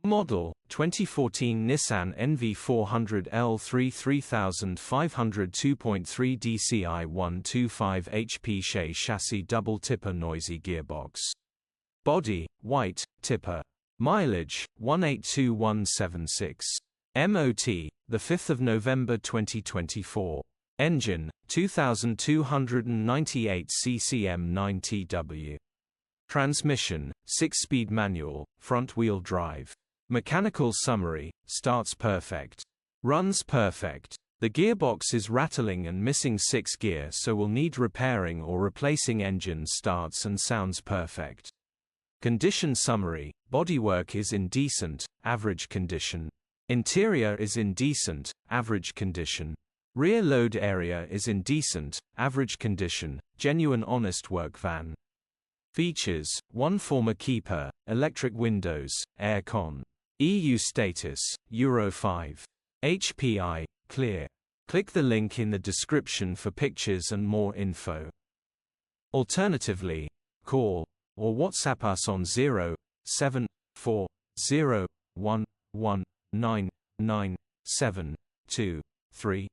Model, 2014 Nissan NV400 L3 3500 2.3 DCI 125 HP chassis double tipper noisy gearbox. Body, white, tipper. Mileage, 182176. MOT, 5 November 2024. Engine, 2298 CCM 9TW. Transmission, 6-speed manual, front-wheel drive. Mechanical summary, starts perfect. Runs perfect. The gearbox is rattling and missing 6 gear, so will need repairing or replacing. Engine starts and sounds perfect. Condition summary, bodywork is in decent, average condition. Interior is in decent, average condition. Rear load area is in decent, average condition, genuine honest work van. Features, 1 former keeper, electric windows, air con. EU status, Euro 5. HPI, clear. Click the link in the description for pictures and more info. Alternatively, call or WhatsApp us on 07401199723.